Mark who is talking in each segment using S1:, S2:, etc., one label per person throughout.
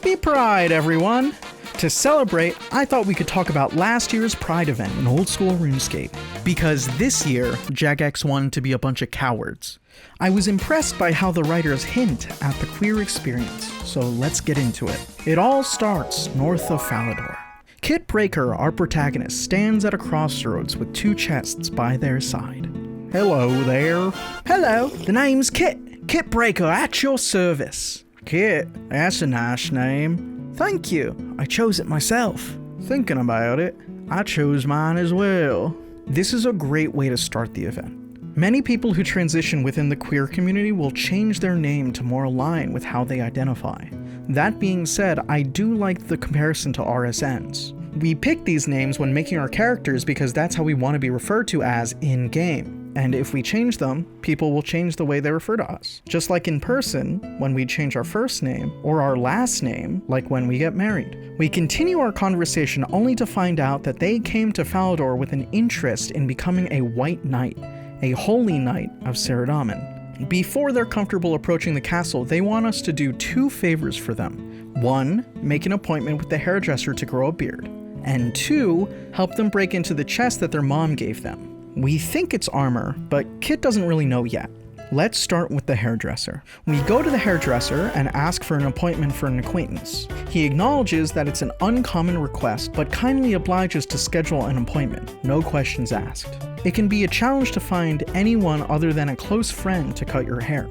S1: Happy Pride, everyone! To celebrate, I thought we could talk about last year's Pride event in old school RuneScape. Because this year, Jagex wanted to be a bunch of cowards. I was impressed by how the writers hint at the queer experience, so let's get into it. It all starts north of Falador. Kit Breaker, our protagonist, stands at a crossroads with two chests by their side. Hello there. Hello, the name's Kit. Kit Breaker, at your service. Kit, that's a nice name. Thank you. I chose it myself. Thinking about it, I chose mine as well. This is a great way to start the event. Many people who transition within the queer community will change their name to more align with how they identify. That being said, I do like the comparison to RSNs. We pick these names when making our characters because that's how we want to be referred to as in-game. And if we change them, people will change the way they refer to us. Just like in person, when we change our first name, or our last name, like when we get married. We continue our conversation only to find out that they came to Falador with an interest in becoming a white knight, a holy knight of Saradomin. Before they're comfortable approaching the castle, they want us to do two favors for them. One, make an appointment with the hairdresser to grow a beard. And two, help them break into the chest that their mom gave them. We think it's armor, but Kit doesn't really know yet. Let's start with the hairdresser. We go to the hairdresser and ask for an appointment for an acquaintance. He acknowledges that it's an uncommon request, but kindly obliges to schedule an appointment, no questions asked. It can be a challenge to find anyone other than a close friend to cut your hair.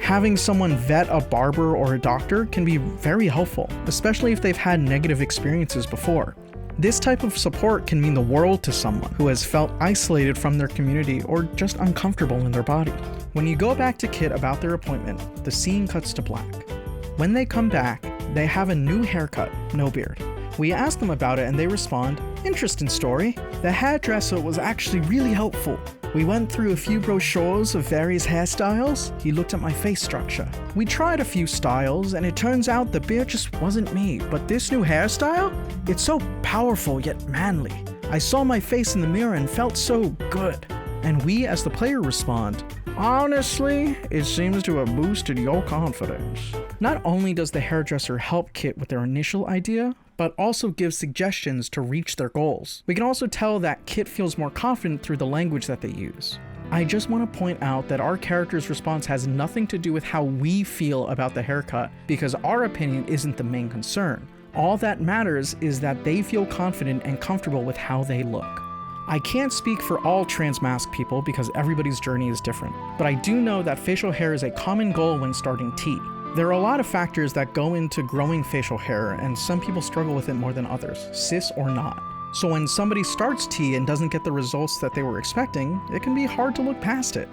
S1: Having someone vet a barber or a doctor can be very helpful, especially if they've had negative experiences before. This type of support can mean the world to someone who has felt isolated from their community or just uncomfortable in their body. When you go back to Kit about their appointment, the scene cuts to black. When they come back, they have a new haircut, no beard. We ask them about it and they respond, "Interesting story. The hairdresser was actually really helpful. We went through a few brochures of various hairstyles. He looked at my face structure. We tried a few styles and it turns out the beard just wasn't me, but this new hairstyle? It's so powerful yet manly. I saw my face in the mirror and felt so good." And we as the player respond, "Honestly, it seems to have boosted your confidence." Not only does the hairdresser help Kit with their initial idea, but also gives suggestions to reach their goals. We can also tell that Kit feels more confident through the language that they use. I just want to point out that our character's response has nothing to do with how we feel about the haircut, because our opinion isn't the main concern. All that matters is that they feel confident and comfortable with how they look. I can't speak for all transmask people because everybody's journey is different, but I do know that facial hair is a common goal when starting T. There are a lot of factors that go into growing facial hair, and some people struggle with it more than others, cis or not. So when somebody starts T and doesn't get the results that they were expecting, it can be hard to look past it.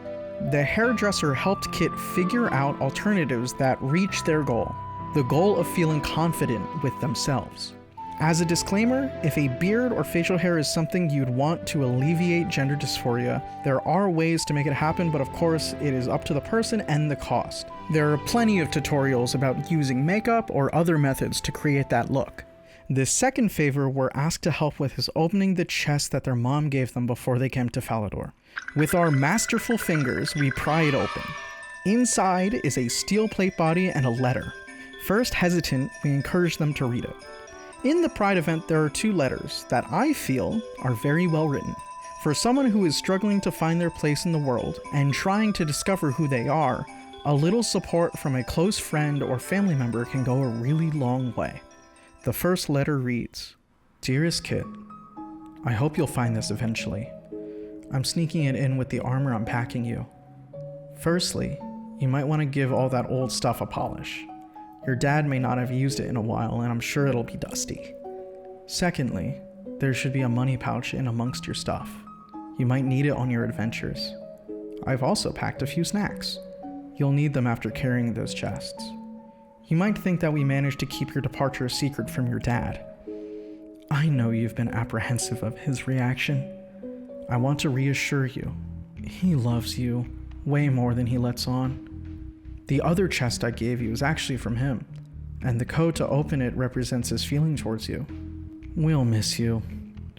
S1: The hairdresser helped Kit figure out alternatives that reach their goal, the goal of feeling confident with themselves. As a disclaimer, if a beard or facial hair is something you'd want to alleviate gender dysphoria, there are ways to make it happen, but of course it is up to the person and the cost. There are plenty of tutorials about using makeup or other methods to create that look. The second favor we're asked to help with is opening the chest that their mom gave them before they came to Falador. With our masterful fingers, we pry it open. Inside is a steel plate body and a letter. First hesitant, we encourage them to read it. In the Pride event, there are two letters that I feel are very well written. For someone who is struggling to find their place in the world and trying to discover who they are, a little support from a close friend or family member can go a really long way. The first letter reads, "Dearest Kit, I hope you'll find this eventually. I'm sneaking it in with the armor I'm packing you. Firstly, you might want to give all that old stuff a polish. Your dad may not have used it in a while, and I'm sure it'll be dusty. Secondly, there should be a money pouch in amongst your stuff. You might need it on your adventures. I've also packed a few snacks. You'll need them after carrying those chests. You might think that we managed to keep your departure a secret from your dad. I know you've been apprehensive of his reaction. I want to reassure you. He loves you way more than he lets on. The other chest I gave you is actually from him, and the code to open it represents his feeling towards you. We'll miss you,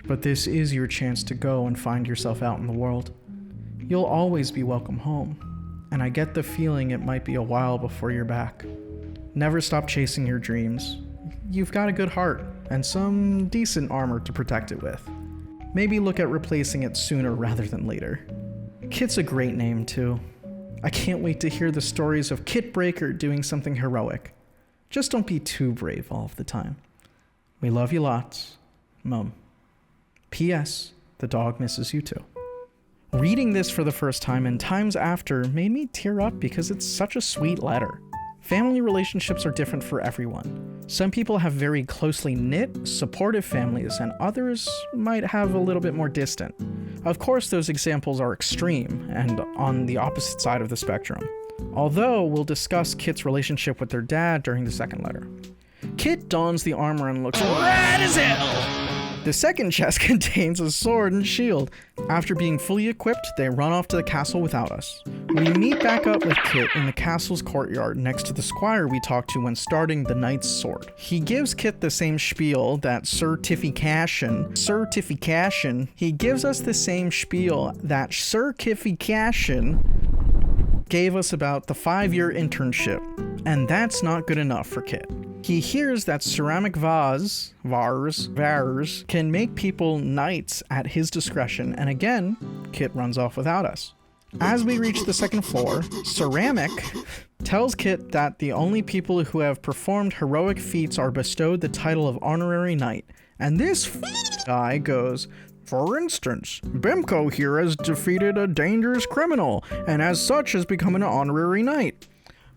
S1: but this is your chance to go and find yourself out in the world. You'll always be welcome home, and I get the feeling it might be a while before you're back. Never stop chasing your dreams. you've got a good heart and some decent armor to protect it with. Maybe look at replacing it sooner rather than later. Kit's a great name too. I can't wait to hear the stories of Kit Breaker doing something heroic. Just don't be too brave all of the time. We love you lots, Mum. P.S. The dog misses you too. Reading this for the first time and times after made me tear up because it's such a sweet letter. Family relationships are different for everyone. Some people have very closely knit, supportive families, and others might have a little bit more distant. Of course, those examples are extreme and on the opposite side of the spectrum. Although, we'll discuss Kit's relationship with their dad during the second letter. Kit dons the armor and looks rad as hell! The second chest contains a sword and shield. After being fully equipped, they run off to the castle without us. We meet back up with Kit in the castle's courtyard next to the squire we talked to when starting the knight's sword. He gives Kit the same spiel that certification. He gives us the same spiel that certification gave us about the 5-year internship, and that's not good enough for Kit. He hears that ceramic vars, can make people knights at his discretion, and again, Kit runs off without us. As we reach the second floor, Ceramic tells Kit that the only people who have performed heroic feats are bestowed the title of honorary knight, and this guy goes, "For instance, Bimco here has defeated a dangerous criminal, and as such has become an honorary knight."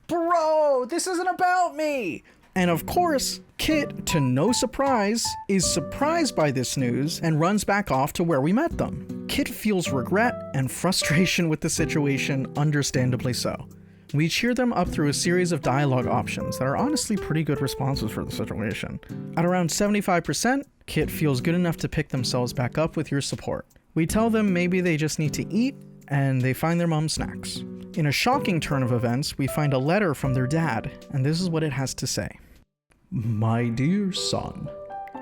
S1: Bro, this isn't about me! And of course, Kit, to no surprise, is surprised by this news and runs back off to where we met them. Kit feels regret and frustration with the situation, understandably so. We cheer them up through a series of dialogue options that are honestly pretty good responses for the situation. At around 75%, Kit feels good enough to pick themselves back up with your support. We tell them maybe they just need to eat, and they find their mom snacks. In a shocking turn of events, we find a letter from their dad, and this is what it has to say. "My dear son,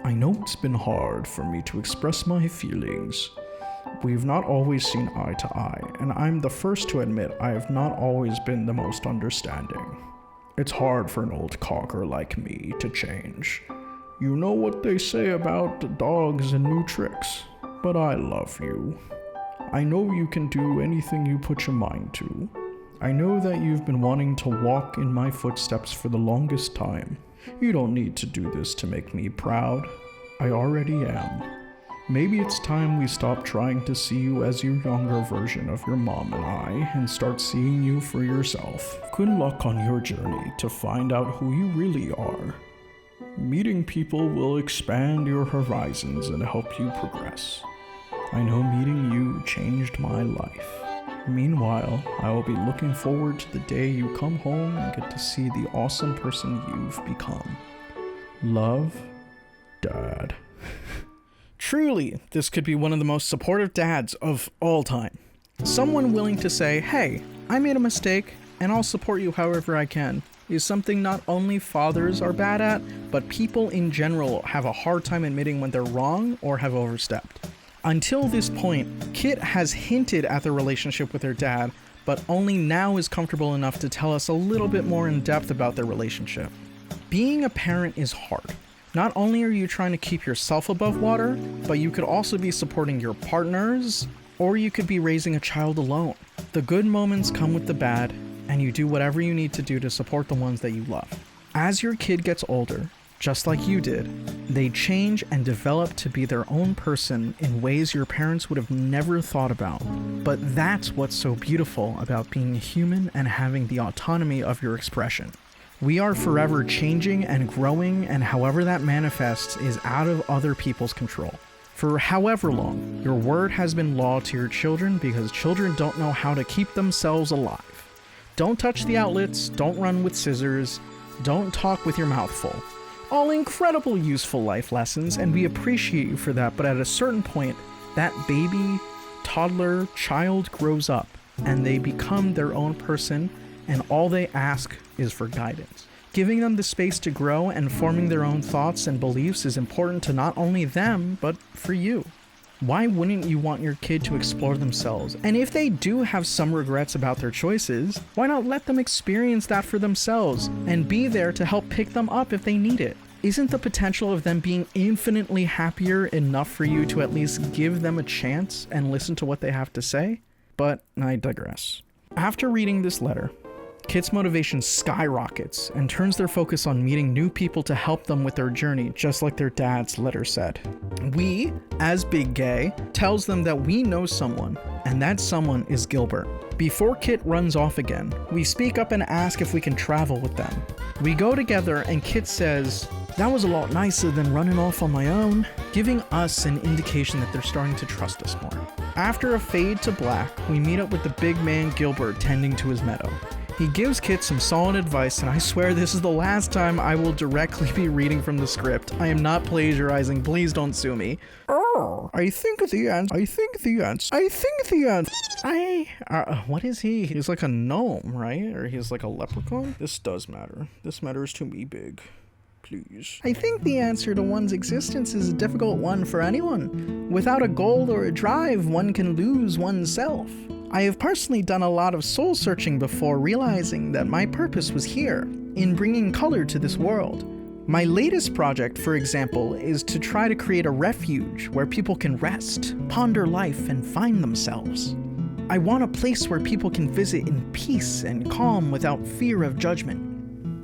S1: I know it's been hard for me to express my feelings. We've not always seen eye to eye, and I'm the first to admit I have not always been the most understanding. It's hard for an old cogger like me to change. You know what they say about dogs and new tricks, but I love you. I know you can do anything you put your mind to. I know that you've been wanting to walk in my footsteps for the longest time. You don't need to do this to make me proud. I already am. Maybe it's time we stop trying to see you as your younger version of your mom and I and start seeing you for yourself. Good luck on your journey to find out who you really are. Meeting people will expand your horizons and help you progress. I know meeting you changed my life. Meanwhile, I will be looking forward to the day you come home and get to see the awesome person you've become. Love, Dad." Truly, this could be one of the most supportive dads of all time. Someone willing to say, "Hey, I made a mistake, and I'll support you however I can," is something not only fathers are bad at, but people in general have a hard time admitting when they're wrong or have overstepped. Until this point, Kit has hinted at their relationship with their dad, but only now is comfortable enough to tell us a little bit more in depth about their relationship. Being a parent is hard. Not only are you trying to keep yourself above water, but you could also be supporting your partners, or you could be raising a child alone. The good moments come with the bad, and you do whatever you need to do to support the ones that you love. As your kid gets older, just like you did, they change and develop to be their own person in ways your parents would have never thought about. But that's what's so beautiful about being a human and having the autonomy of your expression. We are forever changing and growing, and however that manifests is out of other people's control. For however long, your word has been law to your children because children don't know how to keep themselves alive. Don't touch the outlets, don't run with scissors, don't talk with your mouth full. All incredible useful life lessons, and we appreciate you for that, but at a certain point, that baby, toddler, child grows up, and they become their own person, and all they ask is for guidance. Giving them the space to grow and forming their own thoughts and beliefs is important to not only them, but for you. Why wouldn't you want your kid to explore themselves? And if they do have some regrets about their choices, why not let them experience that for themselves and be there to help pick them up if they need it? Isn't the potential of them being infinitely happier enough for you to at least give them a chance and listen to what they have to say? But I digress. After reading this letter, Kit's motivation skyrockets and turns their focus on meeting new people to help them with their journey, just like their dad's letter said. We, as Big Gay, tells them that we know someone, and that someone is Gilbert. Before Kit runs off again, we speak up and ask if we can travel with them. We go together and Kit says, "That was a lot nicer than running off on my own," giving us an indication that they're starting to trust us more. After a fade to black, we meet up with the big man Gilbert tending to his meadow. He gives Kit some solid advice, and I swear this is the last time I will directly be reading from the script. I am not plagiarizing, please don't sue me. What is he? He's like a gnome, right? Or he's like a leprechaun? This does matter. This matters to me, Big. Please. I think the answer to one's existence is a difficult one for anyone. Without a goal or a drive, one can lose oneself. I have personally done a lot of soul searching before realizing that my purpose was here, in bringing color to this world. My latest project, for example, is to try to create a refuge where people can rest, ponder life, and find themselves. I want a place where people can visit in peace and calm without fear of judgment.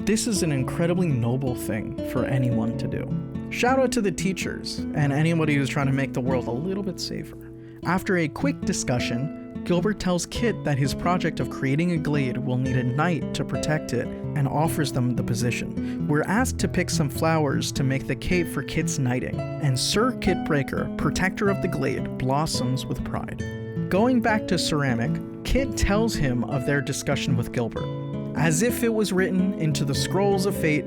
S1: This is an incredibly noble thing for anyone to do. Shout out to the teachers and anybody who's trying to make the world a little bit safer. After a quick discussion, Gilbert tells Kit that his project of creating a glade will need a knight to protect it and offers them the position. We're asked to pick some flowers to make the cape for Kit's knighting, and Sir Kit Breaker, protector of the glade, blossoms with pride. Going back to Ceramic, Kit tells him of their discussion with Gilbert. As if it was written into the scrolls of fate,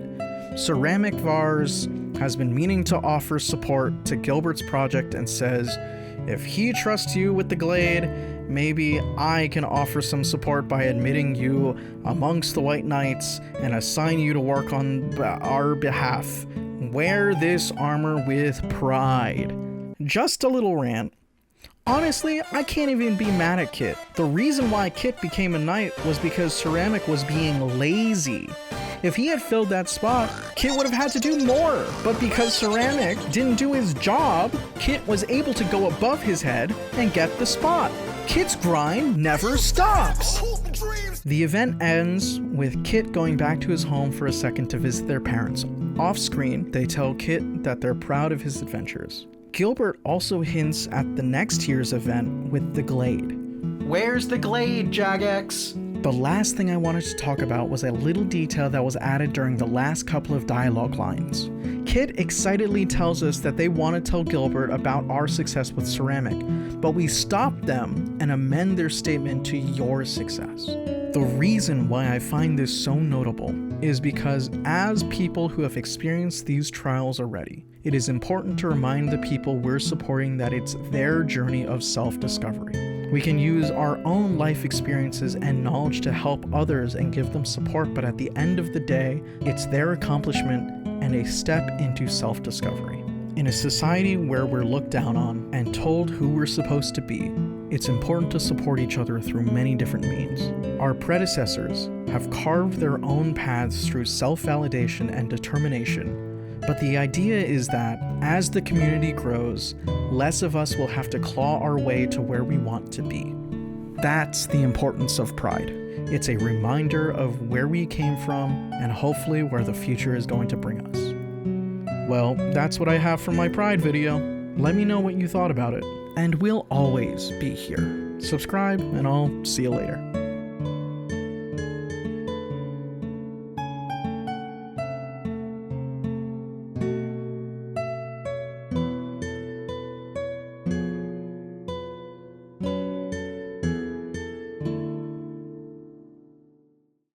S1: Ceramic Vars has been meaning to offer support to Gilbert's project and says, if he trusts you with the glade, maybe I can offer some support by admitting you amongst the White Knights and assign you to work on our behalf. Wear this armor with pride. Just a little rant. Honestly, I can't even be mad at Kit. The reason why Kit became a knight was because Ceramic was being lazy. If he had filled that spot, Kit would have had to do more. But because Ceramic didn't do his job, Kit was able to go above his head and get the spot. Kit's grind never stops. The event ends with Kit going back to his home for a second to visit their parents. Off screen, they tell Kit that they're proud of his adventures. Gilbert also hints at the next year's event with the glade. Where's the glade, Jagex? The last thing I wanted to talk about was a little detail that was added during the last couple of dialogue lines. Kit excitedly tells us that they want to tell Gilbert about our success with Ceramic, but we stop them and amend their statement to your success. The reason why I find this so notable is because as people who have experienced these trials already, it is important to remind the people we're supporting that it's their journey of self-discovery. We can use our own life experiences and knowledge to help others and give them support, but at the end of the day, it's their accomplishment and a step into self-discovery. In a society where we're looked down on and told who we're supposed to be, it's important to support each other through many different means. Our predecessors have carved their own paths through self-validation and determination, but the idea is that as the community grows, less of us will have to claw our way to where we want to be. That's the importance of pride. It's a reminder of where we came from and hopefully where the future is going to bring us. Well, that's what I have for my pride video. Let me know what you thought about it. And we'll always be here. Subscribe, and I'll see you later.